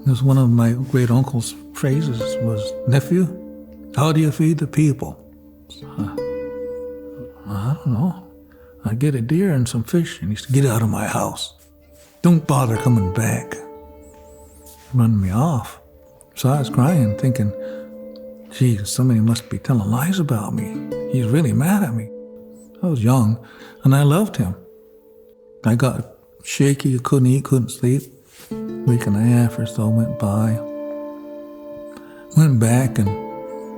Because one of my great uncle's phrases was, "Nephew, how do you feed the people?" I don't know. I get a deer and some fish, and he said, "Get out of my house. Don't bother coming back." Run me off. So I was crying, thinking, "Gee, somebody must be telling lies about me. He's really mad at me." I was young, and I loved him. I got shaky, couldn't eat, couldn't sleep. Week and a half or so went by. Went back, and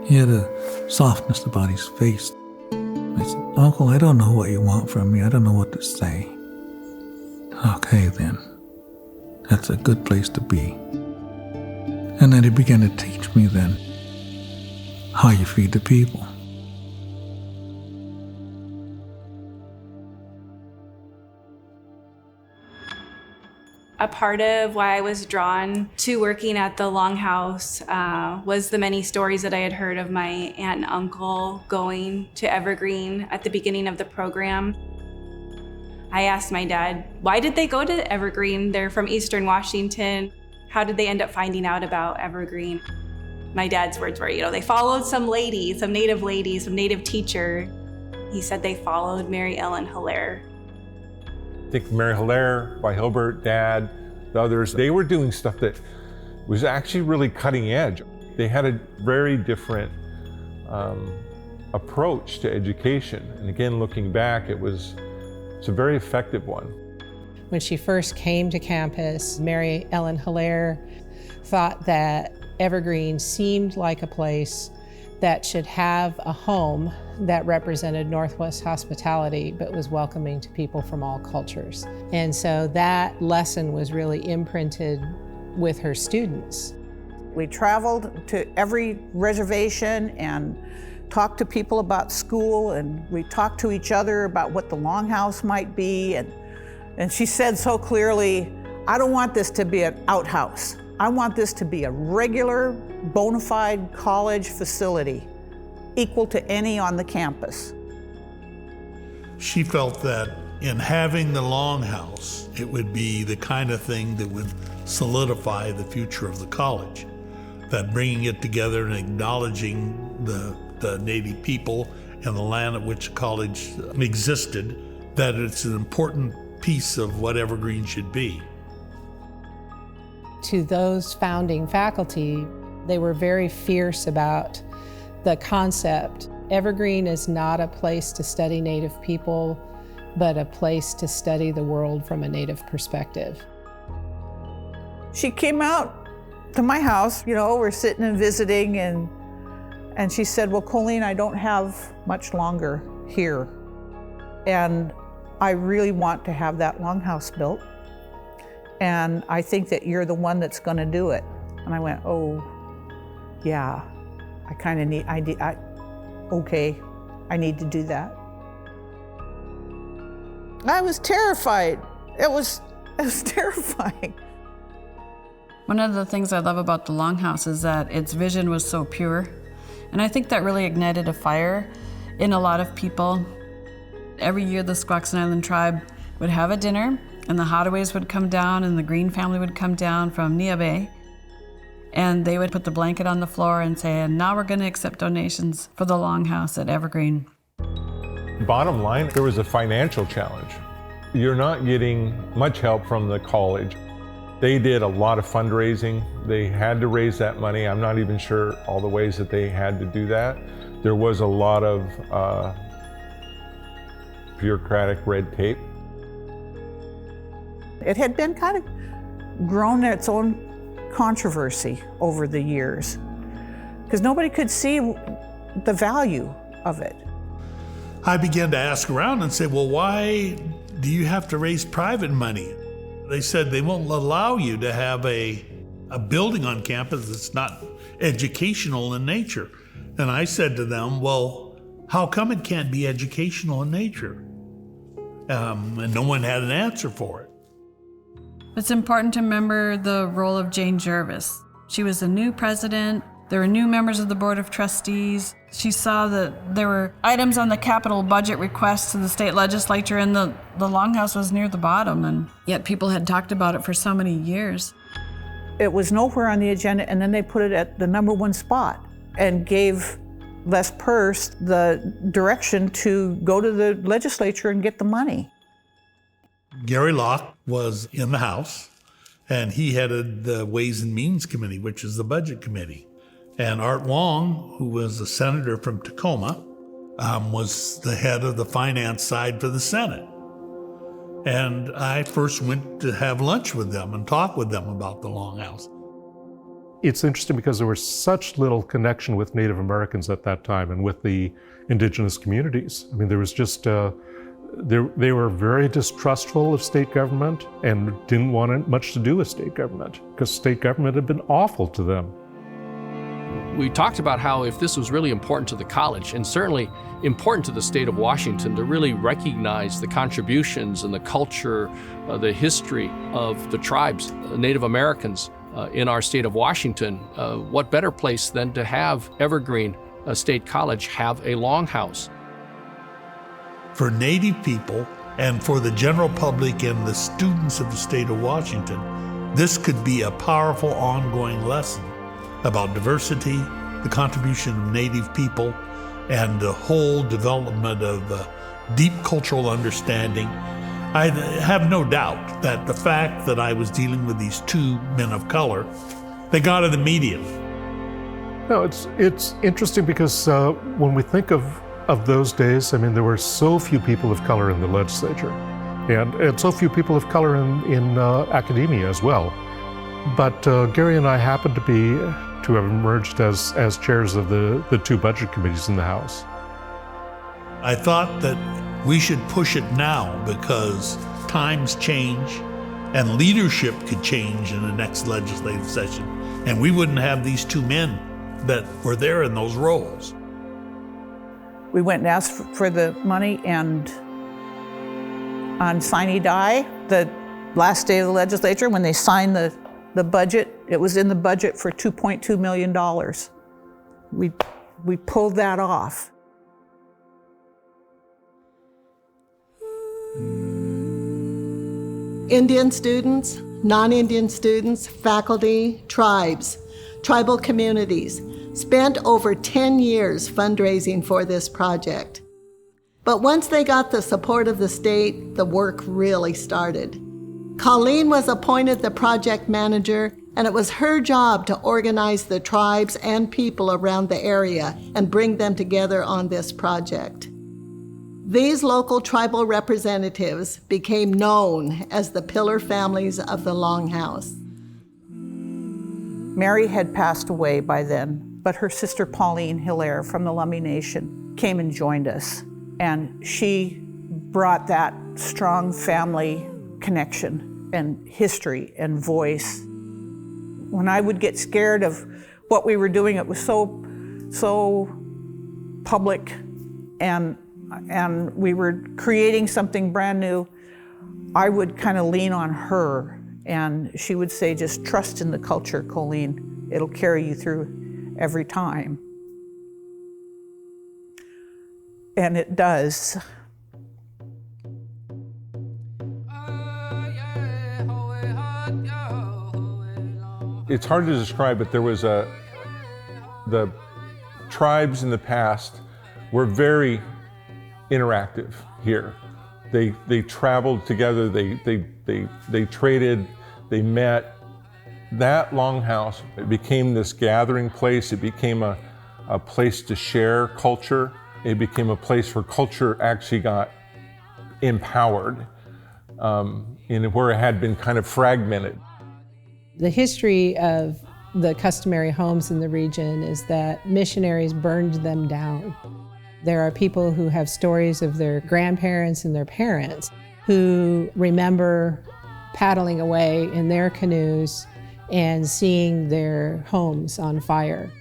he had a softness about his face. I said, "Uncle, I don't know what you want from me. I don't know what to say." "Okay, then. That's a good place to be." And then he began to teach me then how you feed the people. A part of why I was drawn to working at the Longhouse was the many stories that I had heard of my aunt and uncle going to Evergreen at the beginning of the program. I asked my dad, why did they go to Evergreen? They're from Eastern Washington. How did they end up finding out about Evergreen? My dad's words were, they followed some lady, some native teacher. He said they followed Mary Ellen Hilaire. I think Mary Hilaire, by Hilbert, Dad, the others, they were doing stuff that was actually really cutting edge. They had a very different approach to education. And again, looking back, it's a very effective one. When she first came to campus, Mary Ellen Hilaire thought that Evergreen seemed like a place that should have a home that represented Northwest hospitality, but was welcoming to people from all cultures. And so that lesson was really imprinted with her students. We traveled to every reservation and talked to people about school, and we talked to each other about what the Longhouse might be. And she said so clearly, "I don't want this to be an outhouse. I want this to be a regular, bona fide college facility, equal to any on the campus." She felt that in having the Longhouse, it would be the kind of thing that would solidify the future of the college. That bringing it together and acknowledging the Native people and the land at which the college existed, that it's an important piece of what Evergreen should be. To those founding faculty, they were very fierce about the concept. Evergreen is not a place to study Native people, but a place to study the world from a Native perspective. She came out to my house, we're sitting and visiting, and she said, "Well, Colleen, I don't have much longer here, and I really want to have that Longhouse built, and I think that you're the one that's going to do it." And I went, "Oh, yeah, okay, I need to do that." I was terrified. It was terrifying. One of the things I love about the Longhouse is that its vision was so pure. And I think that really ignited a fire in a lot of people. Every year the Squaxin Island tribe would have a dinner, and the Hotaways would come down, and the Green family would come down from Nia Bay. And they would put the blanket on the floor and say, "And now we're going to accept donations for the Longhouse at Evergreen." Bottom line, there was a financial challenge. You're not getting much help from the college. They did a lot of fundraising. They had to raise that money. I'm not even sure all the ways that they had to do that. There was a lot of bureaucratic red tape. It had been kind of grown its own controversy over the years because nobody could see the value of it. I began to ask around and say, "Well, why do you have to raise private money?" They said they won't allow you to have a building on campus that's not educational in nature. And I said to them, "Well, how come it can't be educational in nature?" And no one had an answer for it. It's important to remember the role of Jane Jervis. She was a new president. There were new members of the Board of Trustees. She saw that there were items on the capital budget request to the state legislature, and the Longhouse was near the bottom, and yet people had talked about it for so many years. It was nowhere on the agenda, and then they put it at the #1 spot and gave Les Perce the direction to go to the legislature and get the money. Gary Locke was in the House, and he headed the Ways and Means Committee, which is the Budget Committee. And Art Wong, who was a senator from Tacoma, was the head of the finance side for the Senate. And I first went to have lunch with them and talk with them about the Longhouse. It's interesting because there was such little connection with Native Americans at that time and with the indigenous communities. I mean, there was just, they were very distrustful of state government and didn't want much to do with state government because state government had been awful to them. We talked about how if this was really important to the college, and certainly important to the state of Washington, to really recognize the contributions and the culture, the history of the tribes, Native Americans in our state of Washington, what better place than to have Evergreen State College have a Longhouse? For Native people and for the general public and the students of the state of Washington, this could be a powerful ongoing lesson about diversity, the contribution of Native people, and the whole development of deep cultural understanding. I have no doubt that the fact that I was dealing with these two men of color, they got it immediately. No, it's interesting because when we think of those days, I mean, there were so few people of color in the legislature, and so few people of color in academia as well. But Gary and I happened to have emerged as chairs of the two budget committees in the House. I thought that we should push it now because times change and leadership could change in the next legislative session, and we wouldn't have these two men that were there in those roles. We went and asked for the money, and on sine die, the last day of the legislature, when they signed the budget, it was in the budget for $2.2 million. We pulled that off. Indian students, non-Indian students, faculty, tribes, tribal communities spent over 10 years fundraising for this project. But once they got the support of the state, the work really started. Colleen was appointed the project manager, and it was her job to organize the tribes and people around the area and bring them together on this project. These local tribal representatives became known as the pillar families of the Longhouse. Mary had passed away by then, but her sister Pauline Hilaire from the Lummi Nation came and joined us, and she brought that strong family connection and history and voice. When I would get scared of what we were doing, it was so public, and we were creating something brand new, I would kind of lean on her, and she would say, just trust in the culture, Colleen. It'll carry you through every time. And it does. It's hard to describe, but there was the tribes in the past were very interactive here. They traveled together, they traded, they met. That Longhouse, it became this gathering place. It became a place to share culture. It became a place where culture actually got empowered in where it had been kind of fragmented. The history of the customary homes in the region is that missionaries burned them down. There are people who have stories of their grandparents and their parents who remember paddling away in their canoes and seeing their homes on fire.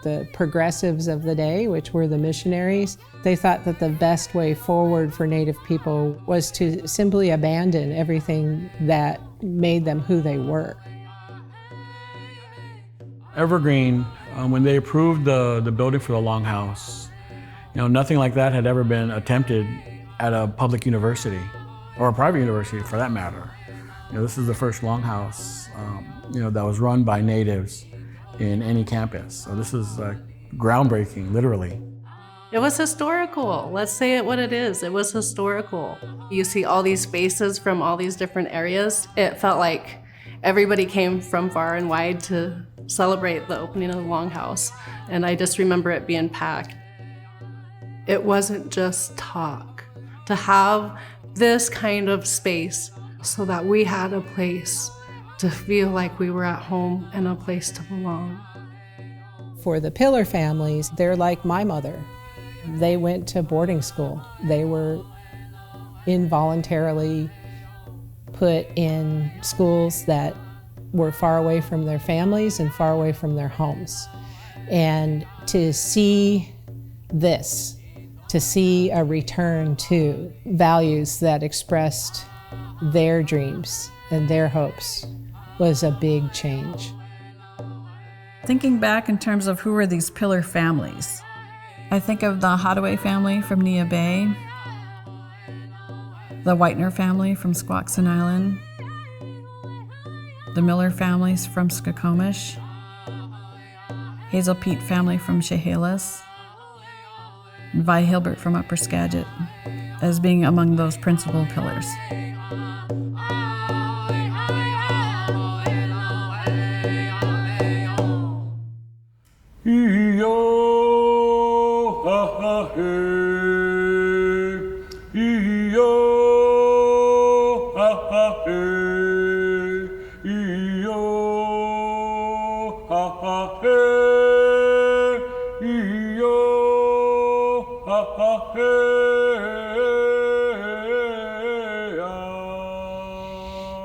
The progressives of the day, which were the missionaries, they thought that the best way forward for Native people was to simply abandon everything that made them who they were. Evergreen, when they approved the building for the Longhouse, nothing like that had ever been attempted at a public university, or a private university for that matter. This is the first Longhouse, that was run by natives in any campus. So this is groundbreaking, literally. It was historical. Let's say it what it is. It was historical. You see all these faces from all these different areas. It felt like everybody came from far and wide to celebrate the opening of the Longhouse. And I just remember it being packed. It wasn't just talk. To have this kind of space so that we had a place to feel like we were at home and a place to belong. For the Pillar families, they're like my mother. They went to boarding school. They were involuntarily put in schools that were far away from their families and far away from their homes. And to see this, to see a return to values that expressed their dreams and their hopes was a big change. Thinking back in terms of who were these Pillar families, I think of the Hadaway family from Nia Bay, the Whitener family from Squaxin Island, the Miller families from Skokomish, Hazel Pete family from Chehalis, and Vi Hilbert from Upper Skagit as being among those principal pillars.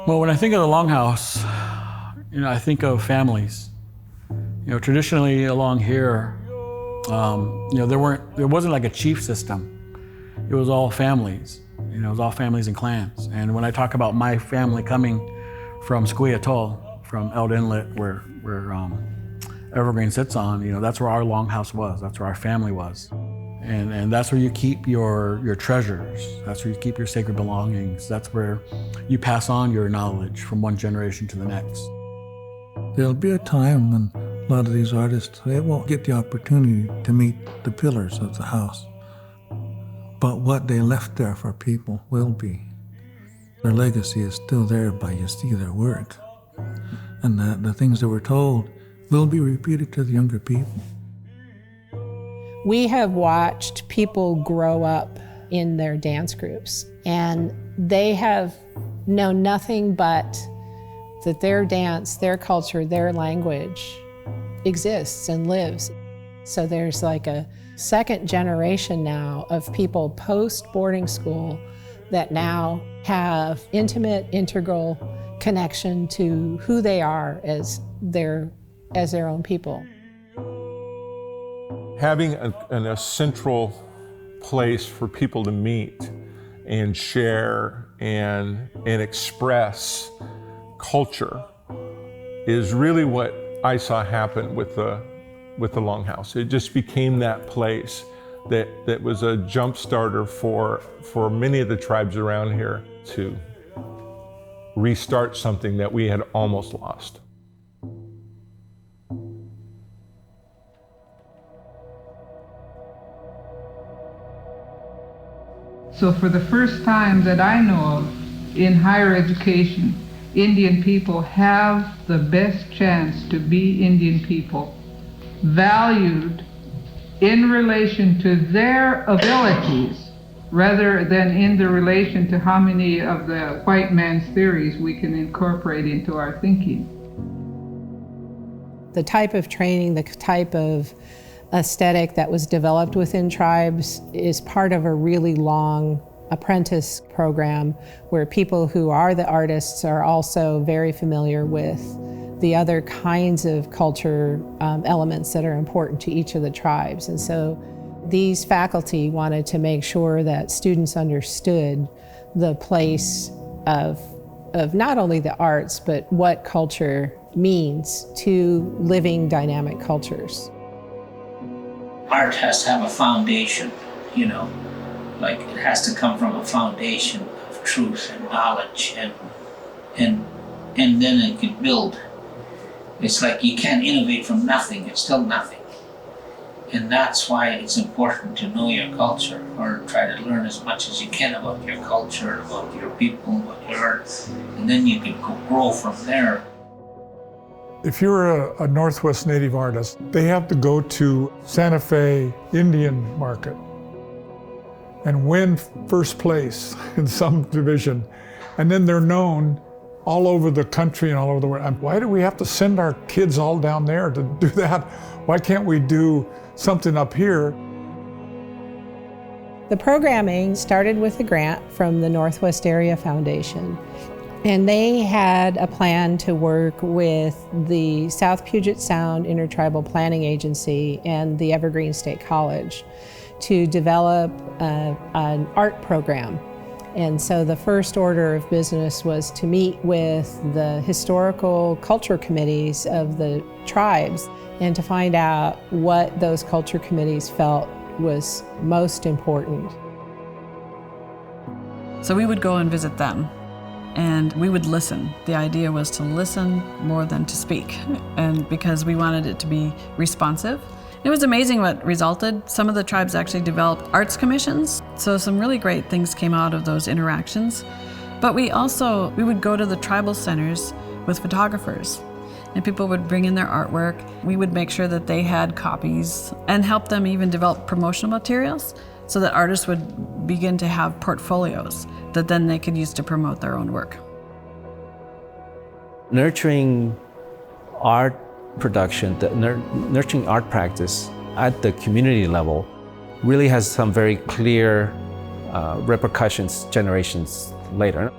Well, when I think of the Longhouse, I think of families. Traditionally along here, there wasn't like a chief system. It was all families. It was all families and clans. And when I talk about my family coming from Squee Atoll, from Eld Inlet, where Evergreen sits on, that's where our Longhouse was. That's where our family was. And that's where you keep your treasures. That's where you keep your sacred belongings. That's where you pass on your knowledge from one generation to the next. There'll be a time when a lot of these artists, they won't get the opportunity to meet the pillars of the house. But what they left there for people will be. Their legacy is still there by you see their work. And the things that were told will be repeated to the younger people. We have watched people grow up in their dance groups, and they have known nothing but that their dance, their culture, their language exists and lives. So there's like a second generation now of people post-boarding school that now have intimate, integral connection to who they are as their own people. Having a central place for people to meet and share and express culture is really what I saw happen with the Longhouse. It just became that place that was a jump starter for many of the tribes around here to restart something that we had almost lost. So for the first time that I know of in higher education, Indian people have the best chance to be Indian people, valued in relation to their abilities rather than in the relation to how many of the white man's theories we can incorporate into our thinking. The type of training, the type of aesthetic that was developed within tribes is part of a really long apprentice program where people who are the artists are also very familiar with the other kinds of culture elements that are important to each of the tribes. And so these faculty wanted to make sure that students understood the place of not only the arts, but what culture means to living dynamic cultures. Art has to have a foundation, like it has to come from a foundation of truth and knowledge and and then it could build. It's like you can't innovate from nothing, it's still nothing. And that's why it's important to know your culture, or try to learn as much as you can about your culture, about your people, about your art, and then you can grow from there. If you're a Northwest Native artist, they have to go to Santa Fe Indian Market and win first place in some division. And then they're known all over the country and all over the world. And why do we have to send our kids all down there to do that? Why can't we do something up here? The programming started with a grant from the Northwest Area Foundation. And they had a plan to work with the South Puget Sound Intertribal Planning Agency and the Evergreen State College to develop an art program. And so the first order of business was to meet with the historical culture committees of the tribes and to find out what those culture committees felt was most important. So we would go and visit them, and we would listen. The idea was to listen more than to speak, and because we wanted it to be responsive. It was amazing what resulted. Some of the tribes actually developed arts commissions, so some really great things came out of those interactions. But we would go to the tribal centers with photographers, and people would bring in their artwork. We would make sure that they had copies and help them even develop promotional materials so that artists would begin to have portfolios that then they could use to promote their own work. Nurturing art production, nurturing art practice at the community level really has some very clear repercussions generations later.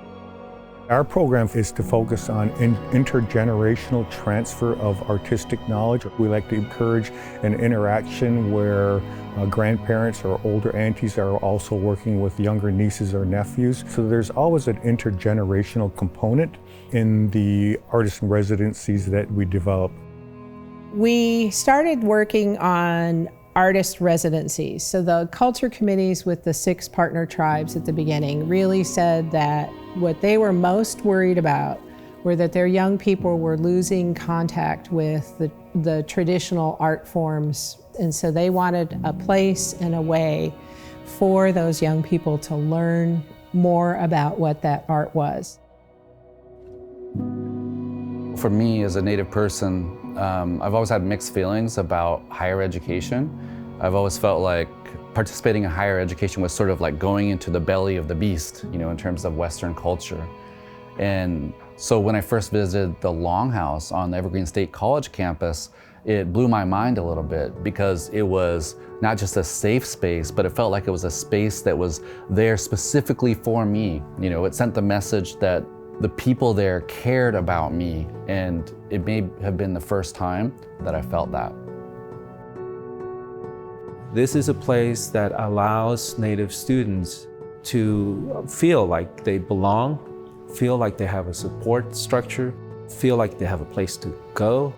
Our program is to focus on intergenerational transfer of artistic knowledge. We like to encourage an interaction where grandparents or older aunties are also working with younger nieces or nephews. So there's always an intergenerational component in the artist residencies that we develop. We started working on artist residencies. So the culture committees with the 6 partner tribes at the beginning really said that what they were most worried about were that their young people were losing contact with the traditional art forms. And so they wanted a place and a way for those young people to learn more about what that art was. For me, as a Native person, I've always had mixed feelings about higher education. I've always felt like participating in higher education was sort of like going into the belly of the beast, in terms of Western culture. And so when I first visited the Longhouse on the Evergreen State College campus, it blew my mind a little bit because it was not just a safe space, but it felt like it was a space that was there specifically for me. It sent the message that the people there cared about me, and it may have been the first time that I felt that. This is a place that allows Native students to feel like they belong, feel like they have a support structure, feel like they have a place to go.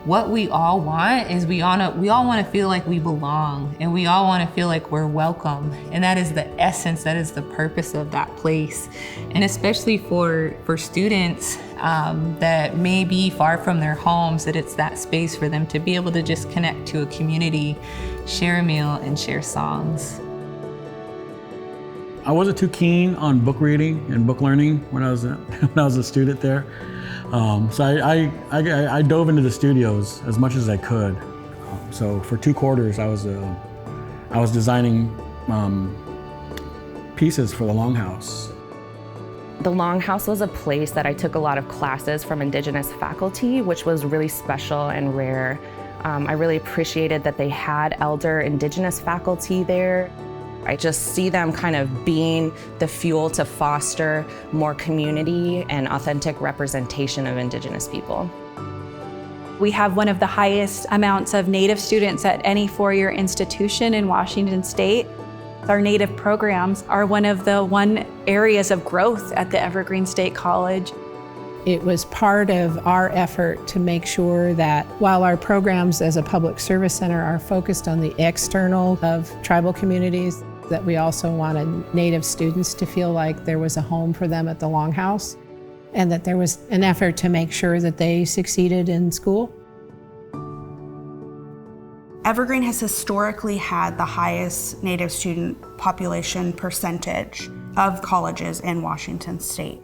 What we all want is we all want to feel like we belong, and we all want to feel like we're welcome. And that is the essence, that is the purpose of that place. And especially for students that may be far from their homes, that it's that space for them to be able to just connect to a community, share a meal, and share songs. I wasn't too keen on book reading and book learning when I was a student there. So I dove into the studios as much as I could. So for 2 quarters, I was designing pieces for the Longhouse. The Longhouse was a place that I took a lot of classes from Indigenous faculty, which was really special and rare. I really appreciated that they had elder Indigenous faculty there. I just see them kind of being the fuel to foster more community and authentic representation of Indigenous people. We have one of the highest amounts of Native students at any 4-year institution in Washington State. Our Native programs are one of the areas of growth at the Evergreen State College. It was part of our effort to make sure that while our programs as a public service center are focused on the external of tribal communities, That we also wanted Native students to feel like there was a home for them at the Longhouse, and that there was an effort to make sure that they succeeded in school. Evergreen has historically had the highest Native student population percentage of colleges in Washington State.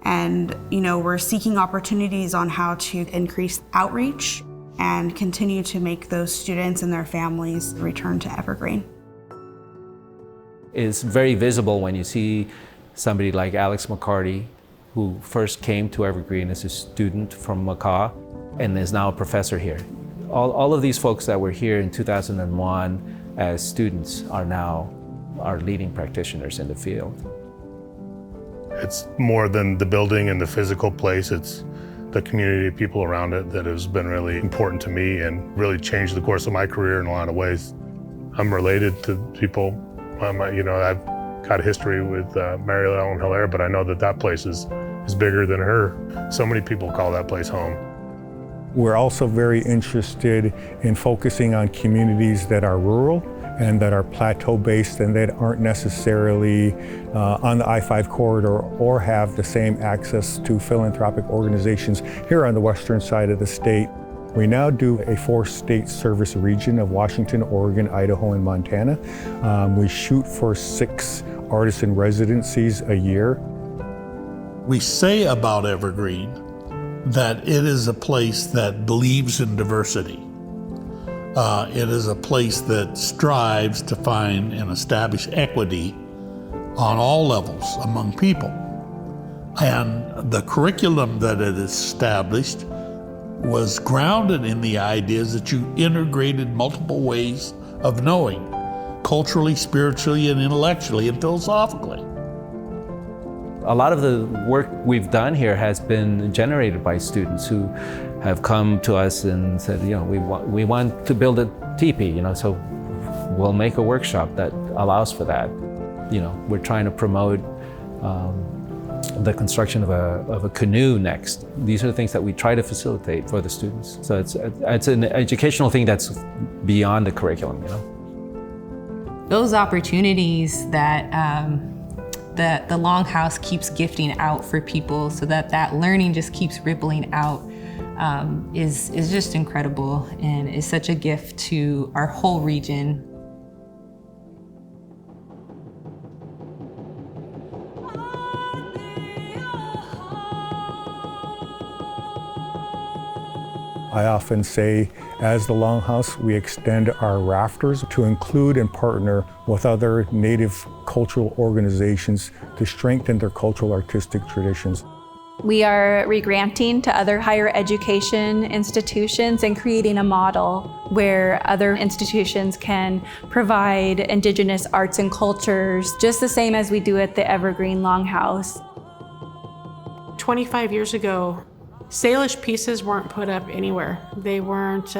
And, we're seeking opportunities on how to increase outreach and continue to make those students and their families return to Evergreen. It's very visible when you see somebody like Alex McCarty, who first came to Evergreen as a student from Macau and is now a professor here. All of these folks that were here in 2001 as students are now our leading practitioners in the field. It's more than the building and the physical place. It's the community of people around it that has been really important to me and really changed the course of my career in a lot of ways. I'm related to people. I've got a history with Mary Ellen Hilaire, but I know that place is bigger than her. So many people call that place home. We're also very interested in focusing on communities that are rural and that are plateau-based and that aren't necessarily on the I-5 corridor or have the same access to philanthropic organizations here on the western side of the state. We now do a 4-state service region of Washington, Oregon, Idaho, and Montana. We shoot for 6 artisan residencies a year. We say about Evergreen that it is a place that believes in diversity. It is a place that strives to find and establish equity on all levels among people. And the curriculum that it established was grounded in the ideas that you integrated multiple ways of knowing, culturally, spiritually, and intellectually, and philosophically. A lot of the work we've done here has been generated by students who have come to us and said, we want to build a teepee, so we'll make a workshop that allows for that. We're trying to promote the construction of a canoe next. These are the things that we try to facilitate for the students. So it's an educational thing that's beyond the curriculum, Those opportunities that the Longhouse keeps gifting out for people so that learning just keeps rippling out is just incredible and is such a gift to our whole region. I often say, as the Longhouse, we extend our rafters to include and partner with other Native cultural organizations to strengthen their cultural artistic traditions. We are regranting to other higher education institutions and creating a model where other institutions can provide Indigenous arts and cultures, just the same as we do at the Evergreen Longhouse. 25 years ago, Salish pieces weren't put up anywhere. They weren't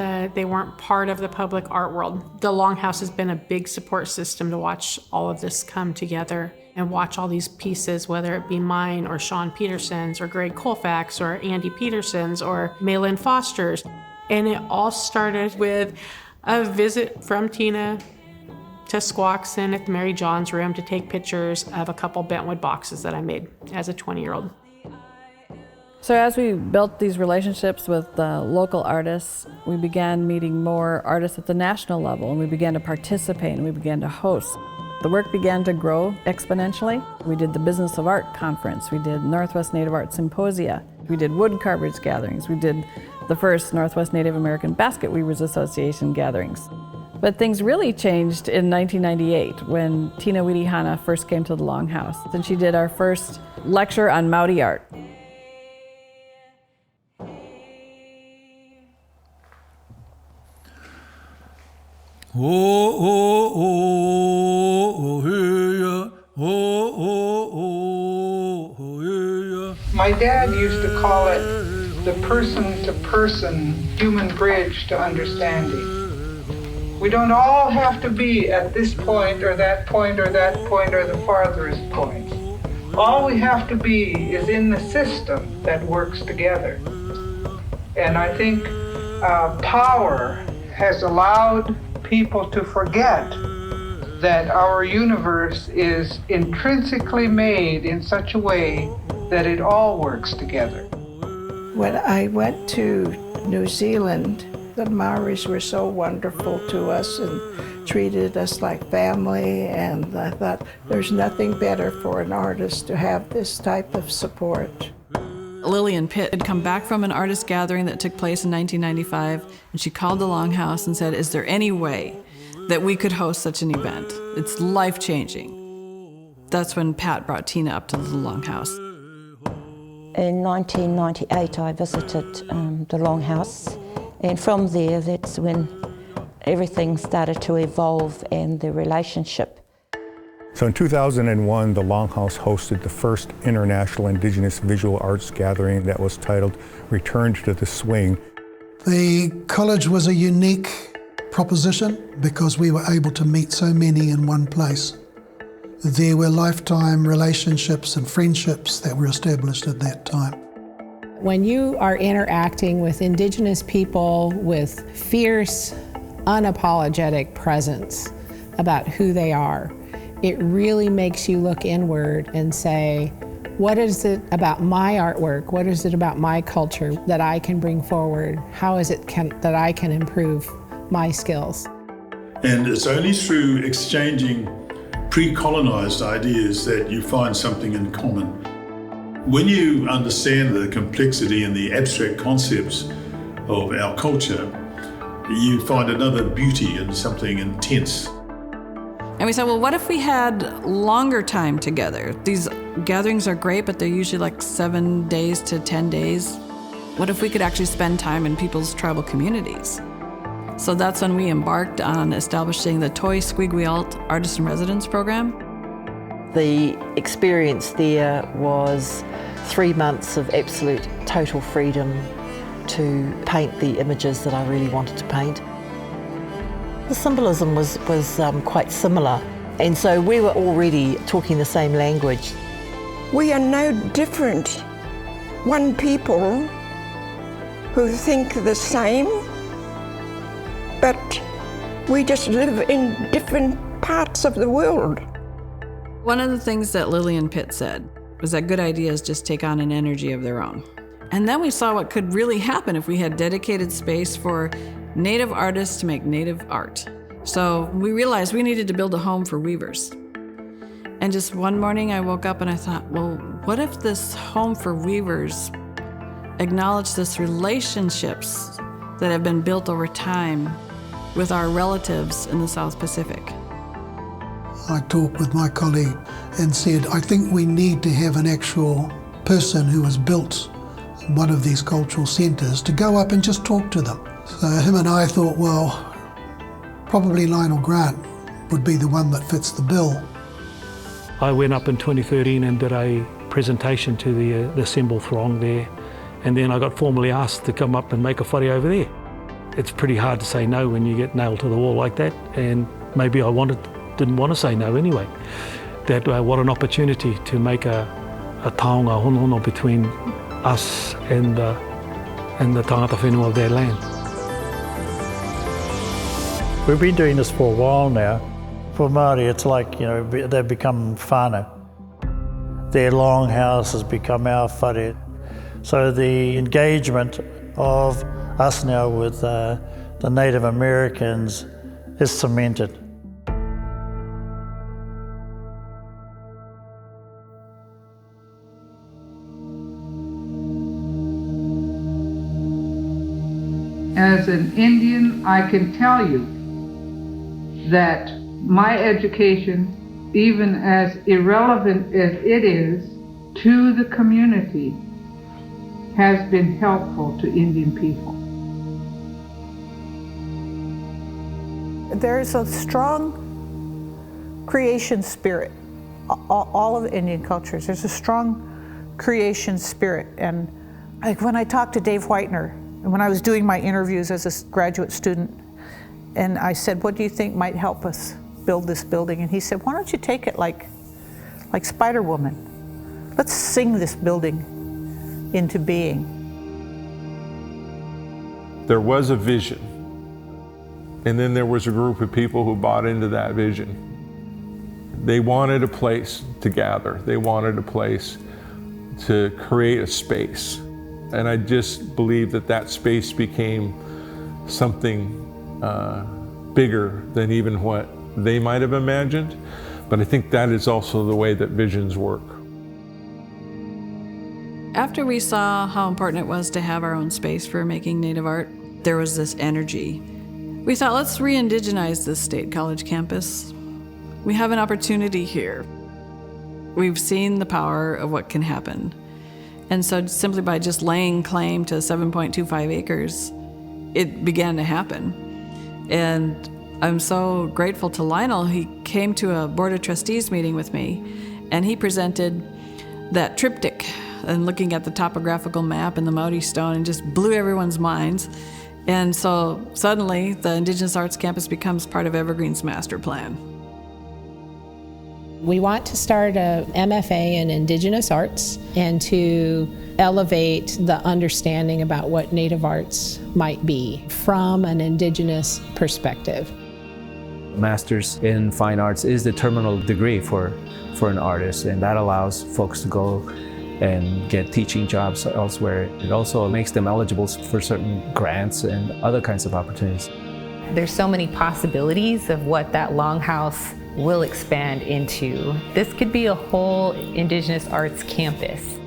part of the public art world. The Longhouse has been a big support system to watch all of this come together and watch all these pieces, whether it be mine or Sean Peterson's or Greg Colfax or Andy Peterson's or Maylin Foster's. And it all started with a visit from Tina to Squaxin at the Mary John's room to take pictures of a couple bentwood boxes that I made as a 20-year-old. So as we built these relationships with local artists, we began meeting more artists at the national level, and we began to participate and we began to host. The work began to grow exponentially. We did the Business of Art Conference, we did Northwest Native Art Symposia, we did wood carvers gatherings, we did the first Northwest Native American Basket Weavers Association gatherings. But things really changed in 1998 when Tina Wiitihana first came to the Longhouse, and she did our first lecture on Maori art. My dad used to call it the person-to-person human bridge to understanding. We don't all have to be at this point or that point or that point or the farthest point. All we have to be is in the system that works together. And I think power has allowed people to forget that our universe is intrinsically made in such a way that it all works together. When I went to New Zealand, the Maoris were so wonderful to us and treated us like family, and I thought there's nothing better for an artist to have this type of support. Lillian Pitt had come back from an artist gathering that took place in 1995, and she called the Longhouse and said, is there any way that we could host such an event? It's life-changing. That's when Pat brought Tina up to the Longhouse. In 1998, I visited the Longhouse, and from there, that's when everything started to evolve and the relationship. So in 2001, the Longhouse hosted the first International Indigenous Visual Arts Gathering that was titled Return to the Swing. The college was a unique proposition because we were able to meet so many in one place. There were lifetime relationships and friendships that were established at that time. When you are interacting with Indigenous people with fierce, unapologetic presence about who they are, it really makes you look inward and say, what is it about my artwork? What is it about my culture that I can bring forward? How is it that I can improve my skills? And it's only through exchanging pre-colonized ideas that you find something in common. When you understand the complexity and the abstract concepts of our culture, you find another beauty in something intense. And we said, well, what if we had longer time together? These gatherings are great, but they're usually like 7 days to 10 days. What if we could actually spend time in people's tribal communities? So that's when we embarked on establishing the Toy Squigwialt Artist in Residence program. The experience there was 3 months of absolute total freedom to paint the images that I really wanted to paint. The symbolism was quite similar, and so we were already talking the same language. We are no different. One people who think the same, but we just live in different parts of the world. One of the things that Lillian Pitt said was that good ideas just take on an energy of their own. And then we saw what could really happen if we had dedicated space for Native artists to make Native art. So we realized we needed to build a home for weavers. And just one morning I woke up and I thought, well, what if this home for weavers acknowledged this relationships that have been built over time with our relatives in the South Pacific? I talked with my colleague and said, I think we need to have an actual person who has built one of these cultural centres to go up and just talk to them. So him and I thought, well, probably Lionel Grant would be the one that fits the bill. I went up in 2013 and did a presentation to the assembled throng there, and then I got formally asked to come up and make a whare over there. It's pretty hard to say no when you get nailed to the wall like that, and maybe I didn't want to say no anyway. That what an opportunity to make a taonga honohono between us and the tangata whenua of their land. We've been doing this for a while now. For Māori, it's like, you know, they've become whānau. Their Longhouse has become our whare. So the engagement of us now with the Native Americans is cemented. As an Indian, I can tell you that my education, even as irrelevant as it is to the community, has been helpful to Indian people. There's a strong creation spirit. All of the Indian cultures, there's a strong creation spirit. And like when I talked to Dave Whitener, and when I was doing my interviews as a graduate student, and I said, what do you think might help us build this building? And he said, why don't you take it like Spider-Woman? Let's sing this building into being. There was a vision, and then there was a group of people who bought into that vision. They wanted a place to gather. They wanted a place to create a space. And I just believe that that space became something bigger than even what they might have imagined. But I think that is also the way that visions work. After we saw how important it was to have our own space for making Native art, there was this energy. We thought, let's re-indigenize this State College campus. We have an opportunity here. We've seen the power of what can happen. And so simply by just laying claim to 7.25 acres, it began to happen. And I'm so grateful to Lionel. He came to a Board of Trustees meeting with me, and he presented that triptych and looking at the topographical map and the Maori stone, and just blew everyone's minds. And so suddenly the Indigenous Arts Campus becomes part of Evergreen's master plan. We want to start a MFA in Indigenous Arts and to elevate the understanding about what Native arts might be from an Indigenous perspective. Master's in Fine Arts is the terminal degree for an artist, and that allows folks to go and get teaching jobs elsewhere. It also makes them eligible for certain grants and other kinds of opportunities. There's so many possibilities of what that Longhouse will expand into. This could be a whole Indigenous arts campus.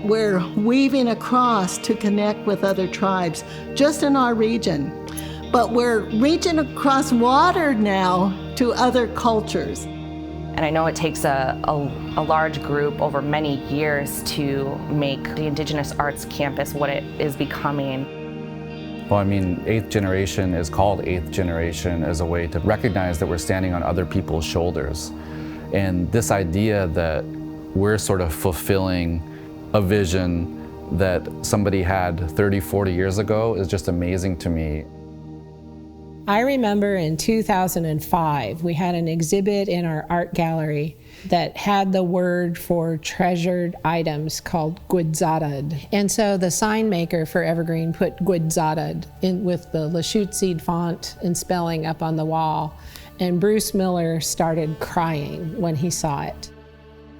We're weaving across to connect with other tribes, just in our region. But we're reaching across water now to other cultures. And I know it takes a large group over many years to make the Indigenous Arts Campus what it is becoming. Well, I mean, 8th generation is called 8th generation as a way to recognize that we're standing on other people's shoulders. And this idea that we're sort of fulfilling a vision that somebody had 30, 40 years ago is just amazing to me. I remember in 2005, we had an exhibit in our art gallery that had the word for treasured items called Gwidzadad. And so the sign maker for Evergreen put Gwidzadad in with the Lachute seed font and spelling up on the wall. And Bruce Miller started crying when he saw it.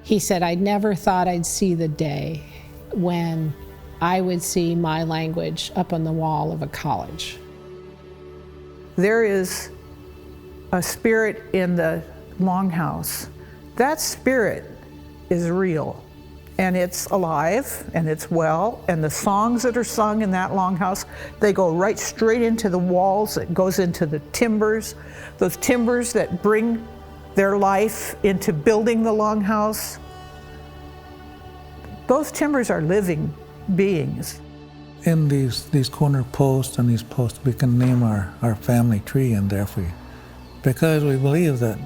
He said, "I never thought I'd see the day when I would see my language up on the wall of a college." There is a spirit in the Longhouse. That spirit is real, and it's alive, and it's well, and the songs that are sung in that Longhouse, they go right straight into the walls. It goes into the timbers, those timbers that bring their life into building the Longhouse. Those timbers are living beings. In these corner posts and these posts, we can name our family tree in there because we believe that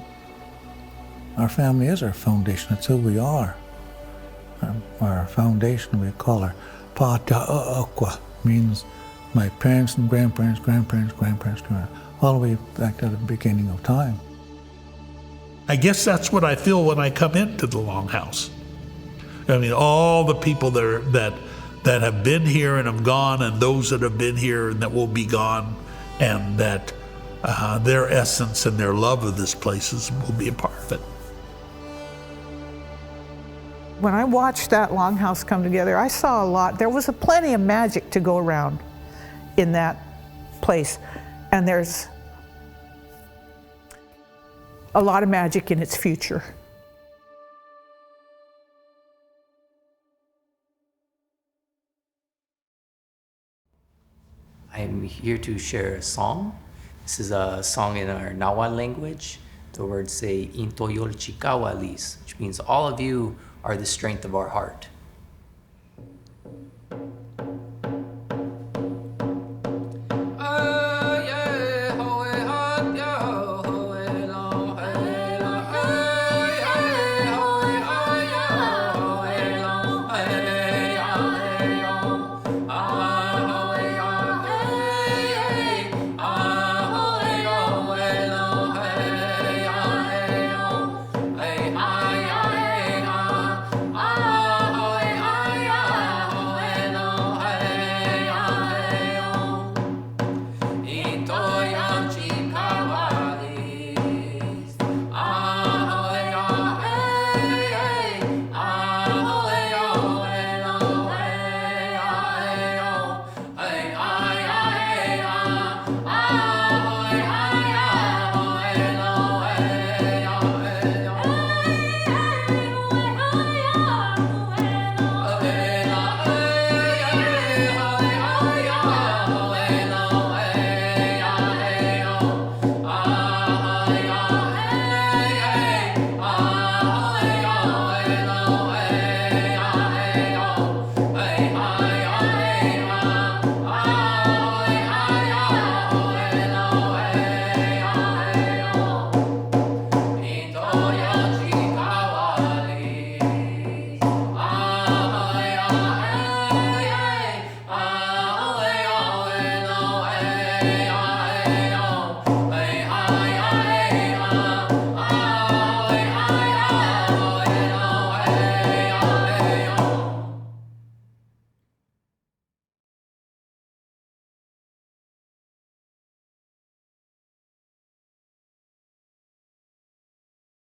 our family is our foundation. It's who we are. Our foundation, we call her Pa'ata'a'akwa, means my parents and grandparents, all the way back to the beginning of time. I guess that's what I feel when I come into the Longhouse. I mean, all the people that have been here and have gone, and those that have been here and that will be gone, and that their essence and their love of this place will be a part of it. When I watched that Longhouse come together, I saw a lot. There was plenty of magic to go around in that place, and there's a lot of magic in its future. I'm here to share a song. This is a song in our Nahuatl language. The words say, "Intoyol Chikawalis," which means all of you are the strength of our heart.